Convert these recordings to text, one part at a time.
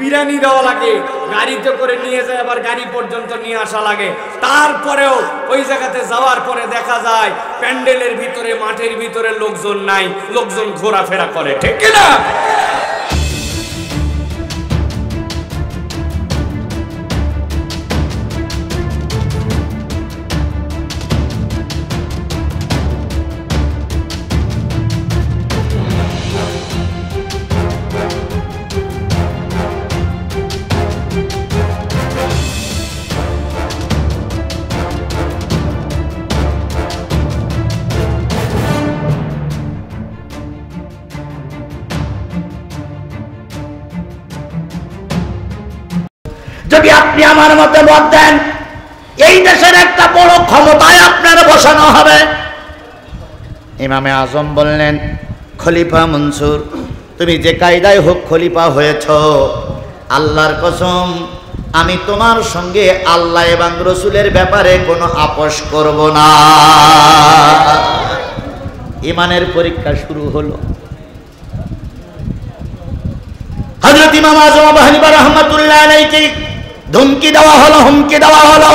বিরিয়ানি দেওয়া লাগে, গাড়িতে করে নিয়ে যায়, আবার গাড়ি পর্যন্ত নিয়ে আসা লাগে। তারপরেও ওই জায়গাতে যাওয়ার পরে দেখা যায় প্যান্ডেলের ভিতরে, মাঠের ভিতরে লোকজন নাই, লোকজন ঘোরাফেরা করে, ঠিক কিনা? যদি আপনি আমার মতে মত দেন, এই দেশের একটা বড় ক্ষমতায় আপনার বসানো হবে। ইমামে আজম বললেন, খলিফা মনসুর, তুমি যে কায়দায় হোক খলিফা হয়েছ, আল্লাহর কসম আমি তোমার সঙ্গে আল্লাহ এবং রসুলের ব্যাপারে কোনো আপোষ করব না। ইমানের পরীক্ষা শুরু হলো। হযরত ইমাম আযম আবু হানিফা রাহমাতুল্লাহ আলাইহি ধমকি দেওয়া হলো, হুমকি দেওয়া হলো,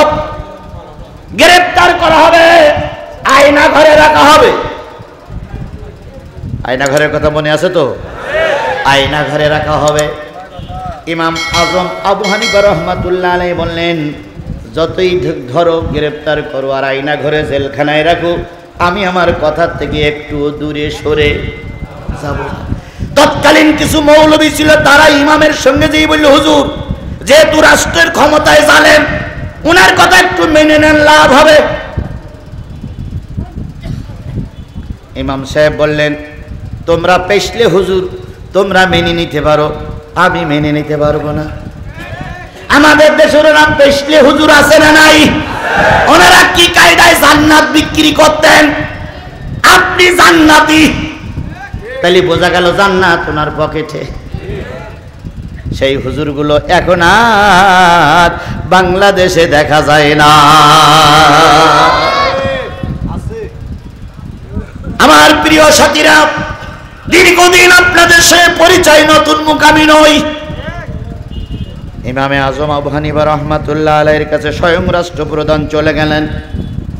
গ্রেফতার করা হবে, আয়না ঘরে রাখা হবে। আয়না ঘরের কথা মনে আছে তো? আয়না ঘরে রাখা হবে। ইমাম আজম আবু হানিফা রাহমাতুল্লাহ আলাইহি বললেন, যতই ধরো গ্রেফতার করো আর আয়না ঘরে জেলখানায় রাখো, আমি আমার কথার থেকে একটু দূরে সরে যাব। তৎকালীন কিছু মৌলবী ছিল, তারা ইমামের সঙ্গে যেই বলল, হুজুর যেহেতু রাষ্ট্রের ক্ষমতায় জালেম, উনার কথা একটু মেনে নেন, লাভ হবে। ইমাম সাহেব বললেন, তোমরা পেশলে হুজুর তোমরা মেনে নিতে পারো, আমি মেনে নিতে পারবো না। আমাদের দেশের নাম পেশলে হুজুর আছে না নাই? ওনারা কি কায়দায় জান্নাত বিক্রি করতেন? আপনি জান্নাতি, তাহলে বোঝা গেল জান্নাত ওনার পকেটে। সেই হুজুরগুলো এখন আর বাংলাদেশে দেখা যায় না। আমার প্রিয় সাথীরা, দীর্ঘদিন আপনাদের সে পরিচয় নতুন মুখ আমি নই। ইমামে আজম আবু হানিফা রাহমাতুল্লাহ আলাইহির কাছে স্বয়ং রাষ্ট্রপ্রধান চলে গেলেন,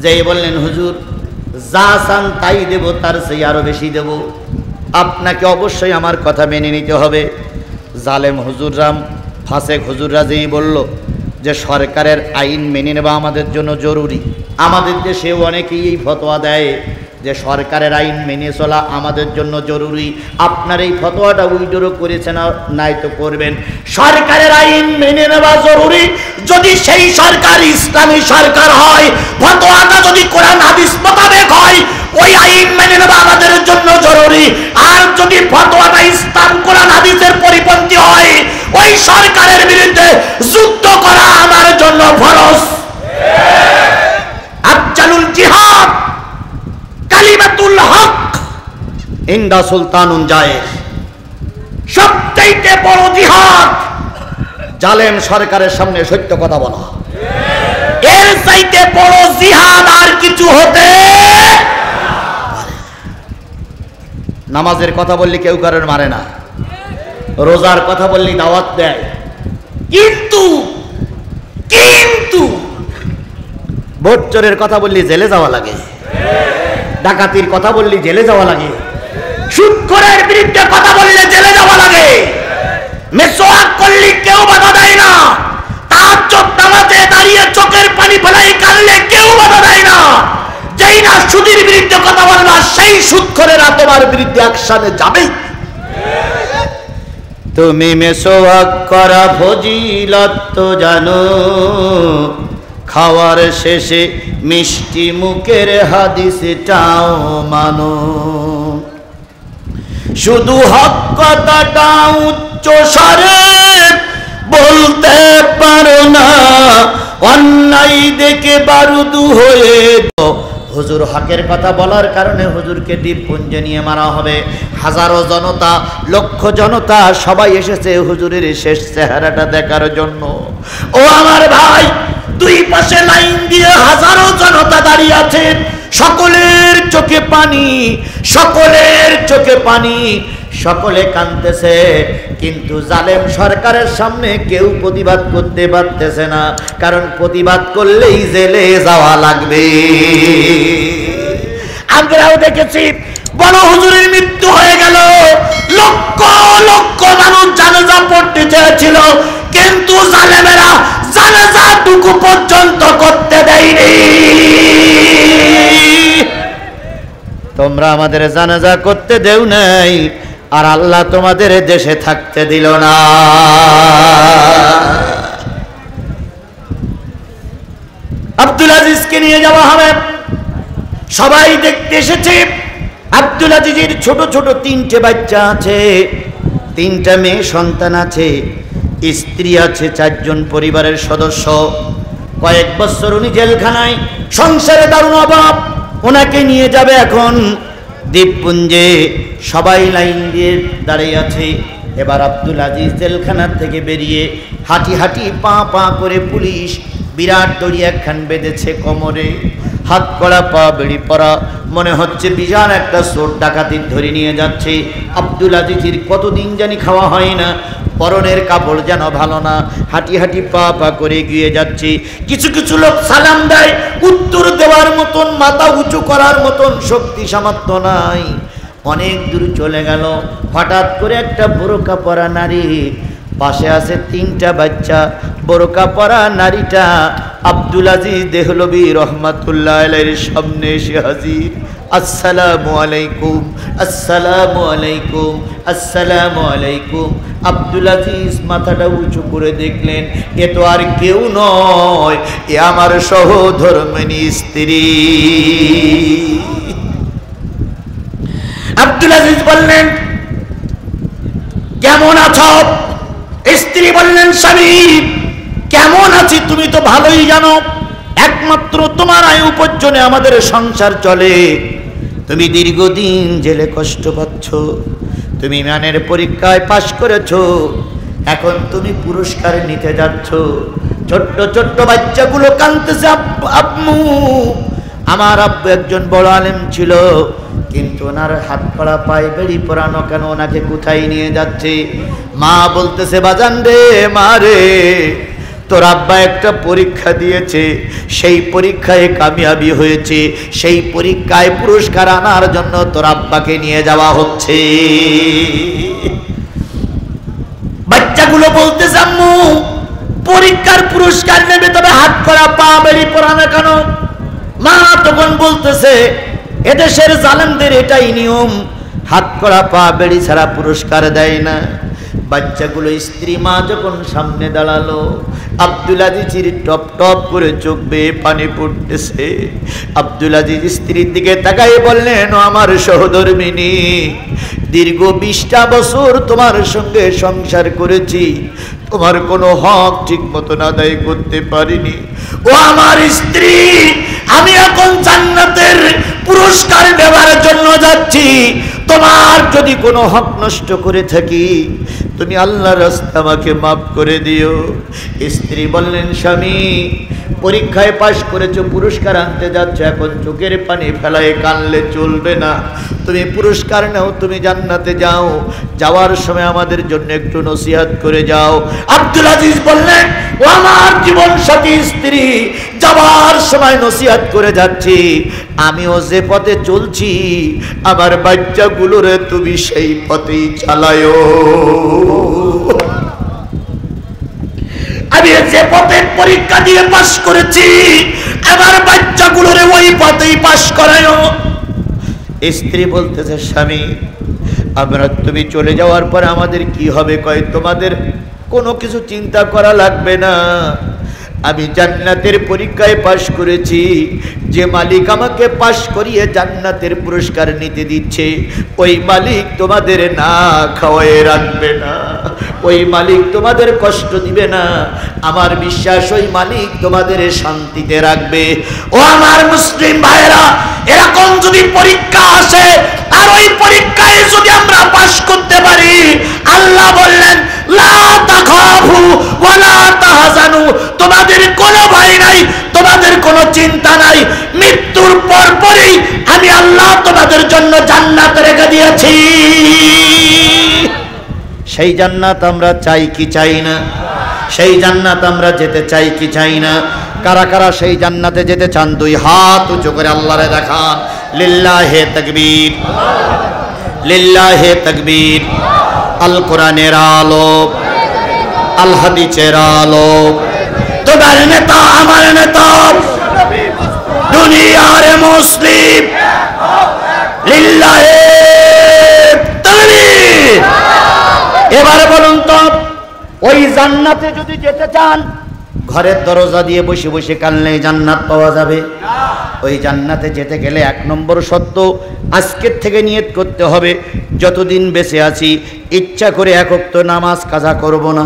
যেই বললেন, হুজুর যা চান তাই দেব, তার চেয়ে আরো বেশি দেব, আপনাকে অবশ্যই আমার কথা মেনে নিতে হবে। জালেম হুজুররাম, ফাসেক হুজুররা যেই বলল যে সরকারের আইন মেনে নেওয়া আমাদের জন্য জরুরি, আমাদের দেশে অনেকেই এই ফতোয়া দেয় যে সরকারের আইন মেনে চলা আমাদের জন্য জরুরি। আপনার এই ফতোয়াটা উইড্রো করেছেন নাই তো করবেন। সরকারের আইন মেনে নেওয়া জরুরি যদি সেই সরকার ইসলামী সরকার হয়, ফতোয়াটা যদি কোরআন হাদিস মোতাবেক হয়, ওই আইন মেনে নেওয়া আমাদের জন্য জরুরি। আর যদি ফতোয়াটা ইসলাম কোরআন হাদিসের পরিপন্থী হয়, ওই সরকারের বিরুদ্ধে যুদ্ধ করা আমার জন্য ফরজ। আফজালুল জিহাদ কালিমাতুল হক ইনদা সুলতানুন জায়ের, সবচাইতে বড় জিহাদ জালেম সরকারের সামনে সত্য কথা বলা। এর চাইতে বড় জিহাদ আর কিছু হতে পারে। নামাজের কথা বললে কেউ কারোর মারে না, রোজার কথা বললে দাওয়াত দেয়, কিন্তু ভোট চোরের কথা বললে জেলে যাওয়া লাগে, ডাকাতির কথা বললে জেলে যাওয়া লাগে, সুদখোরের বিরুদ্ধে কথা বললে জেলে যাওয়া লাগে, মেসওয়াক করলে কেউ বাধা দেয় না, তাহাজ্জুদ নামাজে দাঁড়িয়ে চোখের পানি ফেলাই কাঁদলে কেউ বাধা দেয় না। যেই না সুদের বিরুদ্ধে কথা বলবা, সেই সুদখোরেরা তোমার বিরুদ্ধে অ্যাকশনে যাবে। তুমি মেসওয়াক করা ফজিলত তো জানো, খাওয়ার শেষে মিষ্টি মুখের হাদিসটাও মানো, শুধু হক কথাটা উচ্চ স্বরে বলতে পারো না, অন্যায় দেখে বারুদু হয়ে। হুজুর হকের কথা বলার কারণে হুজুরকে দ্বীপপুঞ্জে নিয়ে মারা হবে। হাজারো জনতা, লক্ষ জনতা সবাই এসেছে হুজুরের শেষ চেহারাটা দেখার জন্য। ও আমার ভাই, দুই পাশে লাইন দিয়ে হাজারো জনতা দাঁড়িয়ে আছেন, সকলের চোখে পানি, সকলের চোখে পানি। সকলে কাঁদতেছে, কিন্তু জালেম সরকারের সামনে কেউ প্রতিবাদ করতে পারতেছে না, কারণ প্রতিবাদ করলেই জেলে যাওয়া লাগবে। আমরাও দেখেছি বড় হুজুরের মৃত্যু হয়ে গেল, লক্ষ লক্ষ মানুষ জানাজা পড়তে চেয়েছিল, কিন্তু জালেমেরা জানাজাটুকু পর্যন্ত করতে দেয়নি। তোমরা আমাদের জানাজা করতে দেও নাই, আর আল্লাহ তোমাদের দেশে থাকতে দিল না। আব্দুল আজিজকে নিয়ে যাওয়া হবে, সবাই দেখতে এসেছে। আব্দুল আজিজের ছোট ছোট 3টে বাচ্চা আছে, 3টা মেয়ে সন্তান আছে, স্ত্রী আছে, 4 জন পরিবারের সদস্য। কয়েক বছর উনি জেলখানায়, সংসারে দারুণ অভাব। ওনাকে নিয়ে যাবে এখন দ্বীপপুঞ্জে, সবাই লাইন দিয়ে দাঁড়িয়ে আছে। এবার আব্দুল আজিজ জেলখানার থেকে বেরিয়ে হাঁটি হাঁটি পা পা করে পুলিশ বিরাট দড়ি একখান বেঁধেছে কোমরে, হাত করা পা বেড়ি পরা, মনে হচ্ছে বিশাল একটা চোর ডাকাতির ধরে নিয়ে যাচ্ছে। আব্দুল আজিজের কতদিন জানি খাওয়া হয় না, পরনের কাপড় যেন ভালো না, হাঁটি হাঁটি পা পা করে গিয়ে যাচ্ছে। কিছু কিছু লোক সালাম দেয়, উত্তর দেওয়ার মতন, মাথা উঁচু করার মতন শক্তি সামর্থ্য নাই। অনেক দূর চলে গেল, হঠাৎ করে একটা বোরকা পরা নারী, পাশে আছে 3টা বাচ্চা, বোরকা পরা নারীটা আব্দুল আজিজ দেহলভী রহমাতুল্লাহ আলাইহির সামনে এসে হাজির। আসসালামু আলাইকুম, আসসালামু আলাইকুম, আসসালামু আলাইকুম। আব্দুল আজিজ মাথাটা উঁচু করে দেখলেন, এ তো আর কেউ নয়, এ আমার সহধর্মিণী স্ত্রী। আব্দুল আজিজ বললেন, কেমন আছো? স্ত্রী বললেন, স্বামী কেমন আছি তুমি তো ভালোই জানো, একমাত্র তোমার আয় উপার্জনে আমাদের সংসার চলে। তুমি দীর্ঘদিন জেলে কষ্ট পাচ্ছ, তুমি ম্যানের পরীক্ষায় পাশ করেছো, এখন তুমি পুরস্কার নিতে যাচ্ছ। ছোট্ট ছোট্ট বাচ্চাগুলো কাঁদতেছে, আব্বু আমার আব্বু একজন বড় আলেম ছিল, কিন্তু ওনার হাত পড়া পায়ে বেড়ি পরানো কেন, ওনাকে কোথায় নিয়ে যাচ্ছে? মা বলতেছে, বাজান রে, মা রে, তোর আব্বা একটা পরীক্ষা দিয়েছে, সেই পরীক্ষায় কামিয়াবি হয়েছে, সেই পরীক্ষায় পুরস্কার আনার জন্য তোর আব্বাকে নিয়ে যাওয়া হচ্ছে। বাচ্চাগুলো বলতেছে, আম্মু পরীক্ষার পুরস্কার নেবে, তবে হাত করা পা বেড়ি পরানো কেন? মা তখন বলতেছে, এদেশের জালেমদের এটাই নিয়ম, হাত করা পা বেড়ি ছাড়া পুরস্কার দেয় না। বাচ্চাগুলো স্ত্রী মা যখন সামনে দাঁড়ালো, আব্দুল আজিজের টপ টপ করে চোখ বেয়ে পানি পড়তেছে। আব্দুল আজিজ স্ত্রীর দিকে তাকাই বললেন, ও আমার সহধর্মিণী, দীর্ঘ 20টা বছর তোমার সঙ্গে সংসার করেছি, তোমার কোনো হক ঠিক মতন আদায় করতে পারিনি। ও আমার স্ত্রী, আমি এখন জান্নাতের পুরস্কার নেওয়ার জন্য যাচ্ছি, তোমার যদি কোনো হক নষ্ট করে থাকি তুমি আল্লাহর রাস্তায় আমাকে মাফ করে দিও। স্ত্রী বললেন, স্বামী পরীক্ষায় পাশ করেছো, পুরস্কার আনতে যাচ্ছ, এখন চোখের পানি ফেলায় কানলে চলবে না, তুমি পুরস্কার নাও, তুমি জান্নাতে যাও, যাওয়ার সময় আমাদের জন্য একটু নসিহত করে যাও। আব্দুল আজিজ বললেন, ও আমার জীবন সাথী স্ত্রী, যাওয়ার সময় নসিহত করে যাচ্ছি, আমিও যে পথে চলছি আমার বাচ্চাগুলোরে তুমি সেই পথেই চালায়ো। আমি যে পথে পরীক্ষা দিয়ে পাশ করেছি আমার বাচ্চাগুলোরে ওই পথেই পাশ করায়ো। স্ত্রী বলতেছে, স্বামী আমরা তুমি চলে যাওয়ার পর আমাদের কি হবে? কয়, তোমাদের কোনো কিছু চিন্তা করা লাগবে না, আমি জান্নাতের পরীক্ষায় পাশ করেছি, যে মালিক আমাকে পাশ করিয়ে জান্নাতের পুরস্কার নিতে দিচ্ছে ওই মালিক তোমাদের না খাওয়ায় রাখবে না, ওই মালিক তোমাদের কষ্ট দিবে না, আমার বিশ্বাস ওই মালিক তোমাদের শান্তিতে রাখবে। ও আমার মুসলিম ভাইরা, এরকম যদি পরীক্ষা আসে আর ওই পরীক্ষায় যদি আমরা পাশ করতে পারি, আল্লাহ বললেন লা তাখাফু ওয়া লা তাহজানু, তোমাদের কোনো ভয় নাই, তোমাদের কোনো চিন্তা নাই, মৃত্যুর পরপরই আমি আল্লাহ তোমাদের জন্য জান্নাত রেখে দিয়েছি। সেই জান্নাত আমরা চাই কি চাই না? সেই জান্নাত আমরা যেতে চাই কি চাই না? কারা কারা সেই জান্নাতে যেতে চান দুই হাত উঁচু করে আল্লাহরে দেখান। লিল্লাহে তাকবীর, লিল্লাহে তাকবীর। আল কোরআনের আলো, আল হাদিসের আলো। তোমার নেতা আমার নেতা, দুনিয়ার মুসলিম। লিল্লাহে তাকবীর। এবারে বলুন তো, ওই জান্নাতে যদি যেতে চান, ঘরের দরজা দিয়ে বসে বসে কানলেই জান্নাত পাওয়া যাবে? ওই জান্নাতে যেতে গেলে 1 নম্বর শর্ত, আজকের থেকে নিয়ত করতে হবে যতদিন বেঁচে আছি ইচ্ছা করে 1 ওয়াক্ত নামাজ কাজা করব না।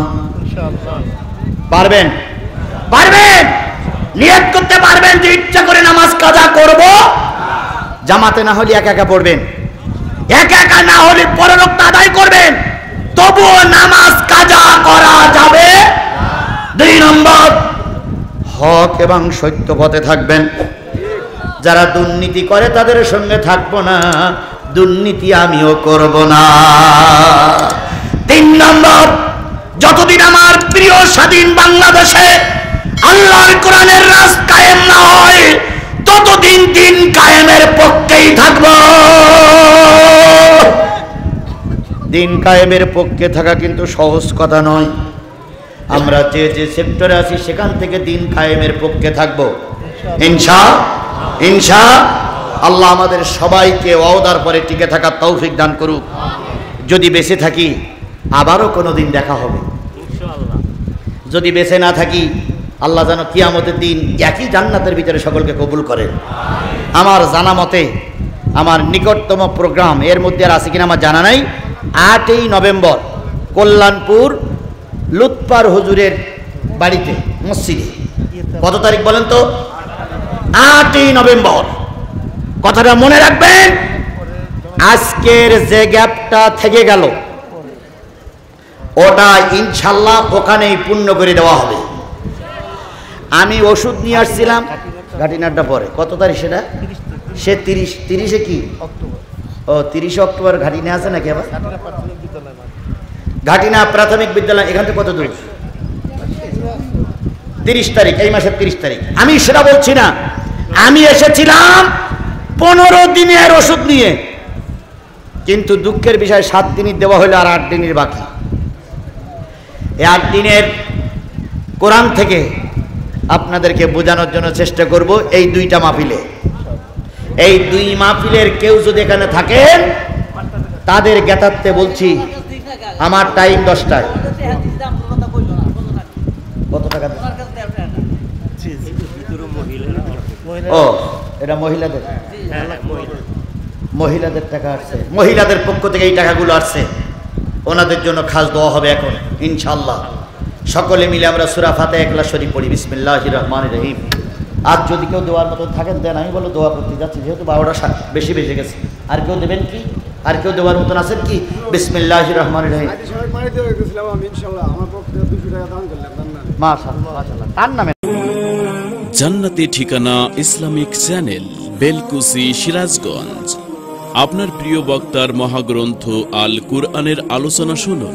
পারবেন? পারবেন? নিয়ত করতে পারবেন যে ইচ্ছা করে নামাজ কাজা করব? জামাতে না হলে একা একা পড়বেন, একা একা না হলে পরলোক আদায় করবেন, তবুও নামাজ কাজা করা যাবে। 2 নম্বর, হক এবং সত্য পথে থাকবেন। যারা দুর্নীতি করে তাদের সঙ্গে থাকবো না, দুর্নীতি আমিও করব না। 3 নম্বর, যতদিন আমার প্রিয় স্বাধীন বাংলাদেশে আল্লাহর কোরআনের রাজ কায়েম না হয়, ততদিন দিন কায়েমের পক্ষেই থাকব। দিন কায়েমের পক্ষে থাকা কিন্তু সহজ কথা নয়। আমরা যে যে সেক্টরে আছি সেখান থেকে দিন কায়েমের পক্ষে থাকব ইনশা আল্লাহ। আমাদের সবাইকে ওয়াদার পরে টিকে থাকার তৌফিক দান করুক। যদি বেঁচে থাকি আবারও কোনোদিন দেখা হবে, যদি বেঁচে না থাকি আল্লাহ যেন কিয়ামতের দিন একই জান্নাতের ভিতরে সকলকে কবুল করেন। আমার জানা মতে আমার নিকটতম প্রোগ্রাম এর মধ্যে আর আছে কিনা আমার জানা নাই, 8ই নভেম্বর কল্যাণপুর লুৎপার হুজুরের বাড়িতে মসজিদে। কত তারিখ বলেন তো? 8ই নভেম্বর। কথাটা মনে রাখবেন। আজকের যে গ্যাপটা থেকে গেল ওটা ইনশাল্লাহ ওখানেই পূর্ণ করে দেওয়া হবে। আমি ওষুধ নিয়ে আসছিলাম ঘাটিনারটা পরে, কত তারিখ সেটা? সে 30 কি? ও 30 অক্টোবর ঘাটিনা আছে নাকি? আবার ঘাটিনা প্রাথমিক বিদ্যালয় এখান থেকে কত দূর? 30 তারিখ, এই মাসের 30 তারিখ। আমি সেটা বলছি না, আমি এসেছিলাম 15 দিনের ওষুধ নিয়ে, কিন্তু দুঃখের বিষয় 7 দিনই দেওয়া হলো আর 8 দিনের বাকি। এই 8 দিনের কোরআন থেকে আপনাদেরকে বোঝানোর জন্য চেষ্টা করব। এই 2টা মাহফিলে, এই 2 মাহফিলের কেউ যদি এখানে থাকেন তাদের জ্ঞাতার্থে বলছি, আমার টাইম 10টায়। কত টাকা? ও এটা মহিলাদের, মহিলাদের টাকা আসছে, মহিলাদের পক্ষ থেকে এই টাকাগুলো আসছে, ওনাদের জন্য খাস দোয়া হবে এখন ইনশাআল্লাহ। সকলে মিলে আমরা সূরা ফাতিহা ইখলাস শরীফ পড়ি। বিসমিল্লাহির রহমানির রহিম। আর যদি কেউ দেওয়ার মতো থাকেন দেন, আমি বলো দোয়া করতে যাচ্ছি, যেহেতু 12টা বেশি বেজে গেছে। আর কেউ দেবেন কি? আর কেউ দেওয়ার মতন আছেন কি? বিসমিল্লাহির রহমানির রহিম। মাশাআল্লাহ মাশাআল্লাহ। তার নামে জান্নাতি ঠিকানা ইসলামিক চ্যানেল, বেলকুচি, সিরাজগঞ্জ। আপনার প্রিয় বক্তার মহাগ্রন্থ আল কুরআনের আলোচনা শুনুন।